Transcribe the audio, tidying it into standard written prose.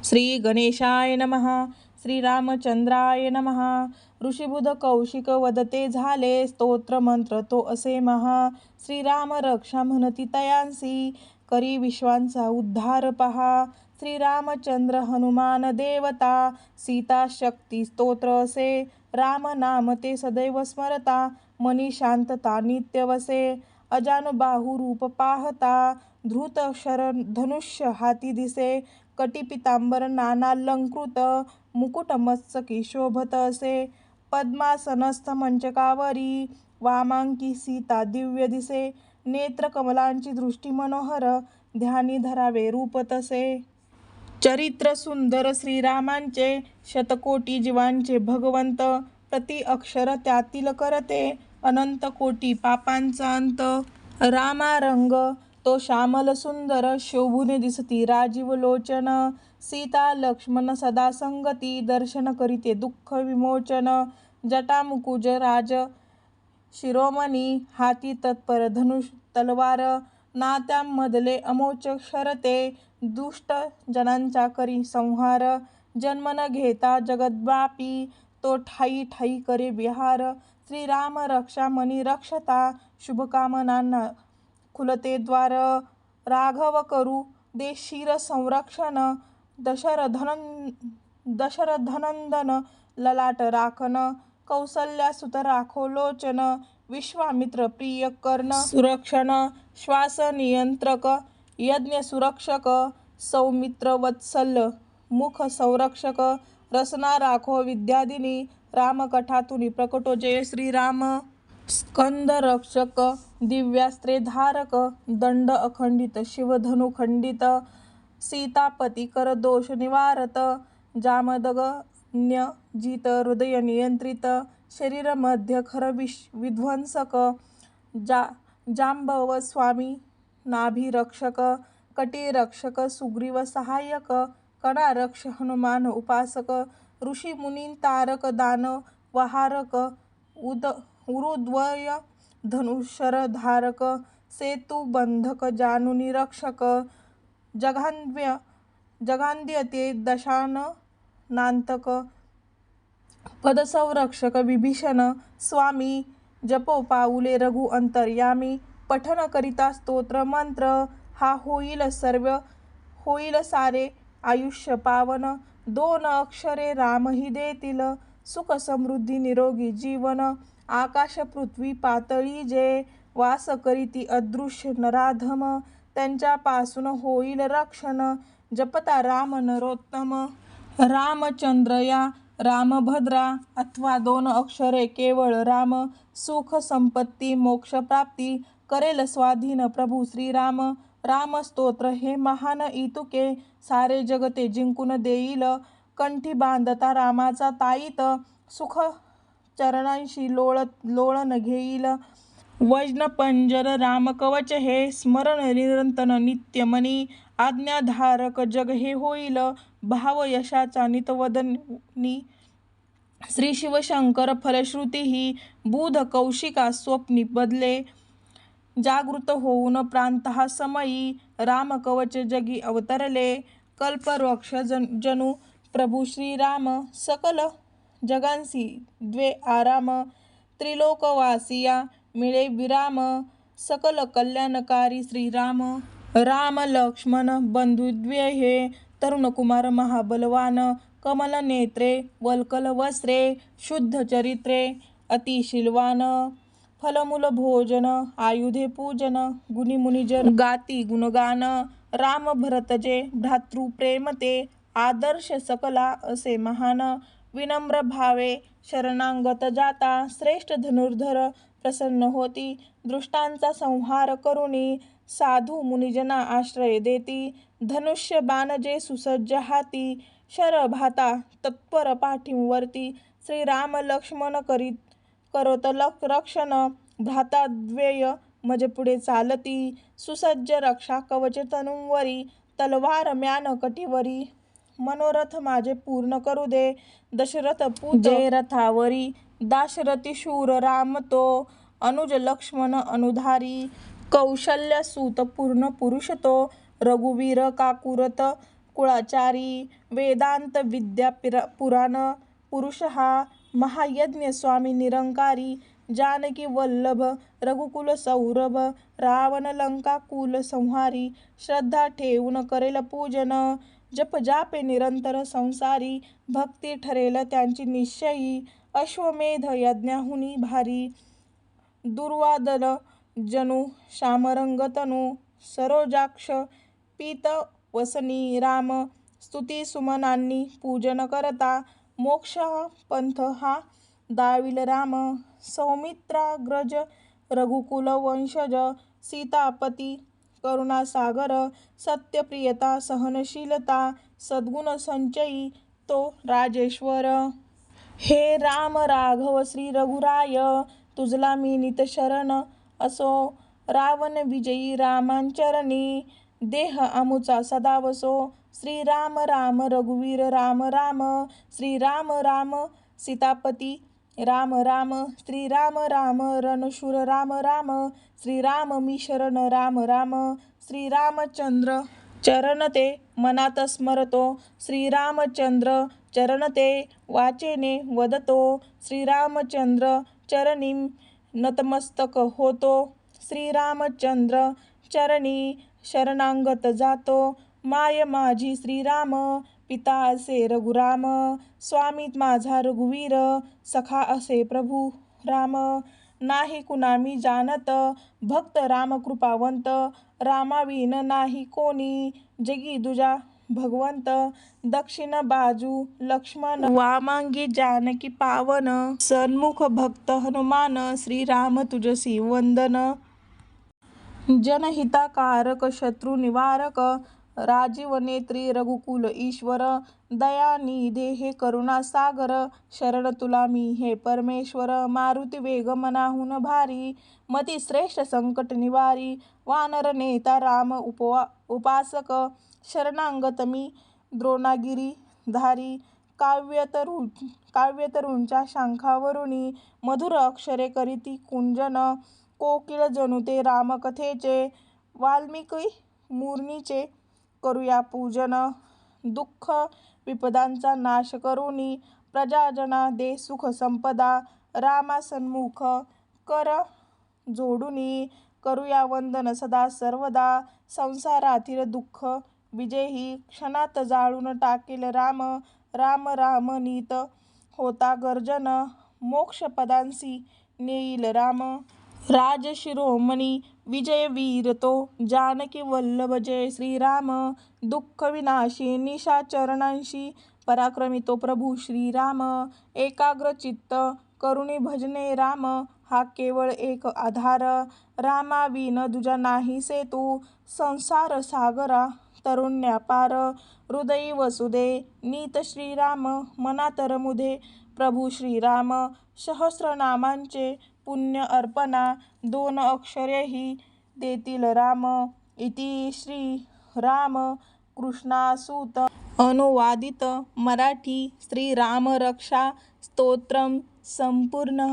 श्री गणेशाय नमः. श्रीरामचंद्राय नमः. ऋषीबुध कौशिक वदते झाले स्तोत्र मंत्र तो असे महा. श्रीराम रक्षा म्हणती तयांसी करी विश्वांचा उद्धार पहा. श्रीरामचंद्र हनुमान देवता सीता शक्ती स्तोत्र असे. राम नाम ते सदैव स्मरता मनी शांतता नित्य वसे. अजानुबाहू रूप पाहता धृत शरण धनुष्य हाती दिसे. कटी पितांबर नानालंकृत मुकुट मस्तकी शोभत असे. पद्मासनस्थ मंचकावरी वामांकी सीता दिव्य दिसे. नेत्र कमलांची दृष्टी मनोहर ध्यानी धरावे रूप तसे. चरित्र सुंदर श्रीरामांचे शतकोटी जीवांचे भगवंत. प्रति अक्षर त्यातील करते अनंत कोटी पापांचा अंत. रामारंग तो श्यामल सुंदर शोभून दिसती राजीव लोचन. सीता लक्ष्मण सदा संगती दर्शन करीते दुःख विमोचन. जटा मुकुज राज शिरोमणी हाती तत्पर धनुष तलवार. नात्यांमधले अमोच शरते दुष्ट जनांचा करी संहार. जन्म न घेता जगद्व्यापी तो ठाई ठाई करे विहार. श्रीराम रक्षा मनी रक्षता शुभकामनांना खुलते द्वार. राघव करू दे शिर संरक्षण दशरथनंदन ललाट राखन. कौसल्या सुत राखो लोचन विश्वामित्र प्रिय कर्ण सुरक्षण. श्वास नियंत्रक यज्ञ सुरक्षक सौमित्र वत्सल मुख संरक्षक. रसना राखो विद्यादिनी रामकथातुनी प्रकटो जय श्रीराम. स्कंद रक्षक दिव्यास्त्रे धारक दंड अखंडित शिवधनु खंडित. सीतापती कर दोष निवारत जामदग्न्य जित हृदय नियंत्रित. शरीर मध्य खर विध्वंसक जांबव स्वामी नाभी रक्षक. कटी रक्षक सुग्रीव सहाय्यक कणा रक्ष हनुमान उपासक. ऋषी मुनी तारक दानव वहारक उरुद्वय धनुषर धारक. सेतु बंधक जानुनी रक्षक जगांद्य ते दशाननांतक. पदसंरक्षक विभीषण स्वामी जपो पाऊले रघु अंतर्यामी. पठन करिता स्तोत्र मंत्र हा होईल सारे आयुष्य पावन. 2 अक्षरे राम ही देतील सुख समृद्धी निरोगी जीवन. आकाश पृथ्वी पातळी जे वास करीती अदृश्य नराधम. त्यांच्यापासून होईल रक्षण जपता राम नरोत्तम. रामचंद्र या रामभद्रा अथवा 2 अक्षरे केवळ राम. सुख संपत्ती मोक्ष प्राप्ती करेल स्वाधीन प्रभू श्रीराम. राम स्तोत्र हे महान इतुके सारे जगते जिंकून देईल. कंठी बांधता रामाचा ताईत सुख चरणांशी लोळण घेईल. वज्न पंजर राम कवच हे स्मरण निरंतर नित्यमनी. आज्ञाधारक जग हे होईल भाव यशाचा नितवदनी. श्री शिवशंकर फलश्रुती ही बुध कौशिका स्वप्नी बदले. जागृत होऊन प्रांतः समयी राम कवच जगी अवतरले. कल्पवृक्ष जनु प्रभू श्रीराम सकल जगांसी द्वे आराम. त्रिलोकवासिया मिळे विराम सकल कल्याणकारी श्रीराम. राम लक्ष्मण बंधुद्वय हे तरुण कुमार महाबलवान. कमल नेत्रे वल्कल वस्त्रे शुद्ध चरित्रे अतिशीलवान. फलमूल भोजन आयुधे पूजन गुणी मुनिजन गाती गुणगान. राम भरतजे भ्रातृप्रेम ते आदर्श सकला असे महान. विनम्र भावे शरणागत जाता श्रेष्ठ धनुर्धर प्रसन्न होती. दृष्टांचा संहार करुणी साधू मुनिजना आश्रय देती. धनुष्य बाण जे सुसज्ज हाती शरभाता तत्पर पाठींवरती. श्रीराम लक्ष्मण करोत रक्षण भ्राताद्वय मज पुढे चालती. सुसज्ज रक्षा कवच तनुंवरी तलवार म्यान कटीवरी. मनोरथ माझे पूर्ण करू दे दशरथ पूजे रथावरी. दाशरथी शूर राम तो अनुज लक्ष्मण अनुधारी. कौशल्य सूत पूर्ण पुरुष तो रघुवीर काकुरत कुळाचारी वेदांत विद्या पुराण पुरुष हा महायज्ञ स्वामी निरंकारी जानकी वल्लभ रघुकुल सौरभ रावण लंका कुल संहारी श्रद्धा ठेवून करेल पूजन जप जापे निरंतर संसारी भक्ती ठरेल त्यांची निश्चयी अश्वमेध यज्ञाहुनी भारी दुर्वादल जनु श्यामरंगतनु सरोजाक्ष पीत वसनी राम स्तुती सुमनांनी पूजन करता मोक्ष पंथ हा दाविल राम सौमित्राग्रज रघुकुल वंशज सीतापती करुणासागर सत्यप्रियता सहनशीलता सद्गुण संचयी तो राजेश्वर हे राम राघव श्री रघुराय तुझला मी नित शरण असो रावण विजयी रामांचरणी देह आमुचा सदा वसो श्रीराम राम रघुवीर राम राम श्रीराम राम सीतापती राम राम श्रीराम राम रणशूर राम राम श्रीराम मी शरण राम राम श्रीरामचंद्र चरण ते मनात स्मरतो श्रीरामचंद्र चरण ते वाचेने वदतो श्रीरामचंद्र चरणीं नतमस्तक होतो श्रीरामचंद्र चरणी शरणांगत जातो माय माझी श्रीराम पिता असे रघुराम स्वामी माझा रघुवीर सखा असे प्रभू राम नाही कुणा मी जानत भक्त राम कृपावंत रामाविन नाही कोणी जगी दुजा भगवंत दक्षिण बाजू लक्ष्मण वामांगी जानकी पावन सन्मुख भक्त हनुमान श्रीराम तुझसी वंदन जनहितकारक शत्रु निवारक राजीव नेत्री रघुकुल ईश्वर दयानिधे हे करुणा सागर शरण तुला मी हे परमेश्वर मारुती वेग मनाहून भारी मती श्रेष्ठ संकट निवारी वानर नेता राम उपासक शरणांगत मी द्रोणागिरी धारी काव्यतरूंच्या शांखावरुणी मधुर अक्षरे करीती कुंजन कोकिळ जणू ते रामकथेचे वाल्मिकी मूर्नीचे करूया पूजन दुःख विपदांचा नाश करुनी प्रजाजना दे सुख संपदा रामा सन्मुख कर जोडुनी करूया वंदन सदा सर्वदा संसारातील दुःख विजयी क्षणात जाळून टाकेल राम राम राम नीत होता गर्जन मोक्षपदांसी नेईल राम राजशिरोमणी विजयवीर तो जानकी वल्लभ जय श्रीराम दुःख विनाशी निशाचरणांशी पराक्रमी तो प्रभू श्रीराम एकाग्र चित्त करुणी भजने राम हा केवळ एक आधार रामाविन दुजा नाही से तू संसार सागरा तरुण्या पार हृदयी वसुदे नीत श्रीराम मनात रमुदे प्रभू श्रीराम सहस्रनामांचे पुण्य अर्पणा 2 अक्षरेही देतील राम इति श्री राम कृष्णासूत अनुवादित मराठी श्री राम रक्षा स्तोत्रम संपूर्ण।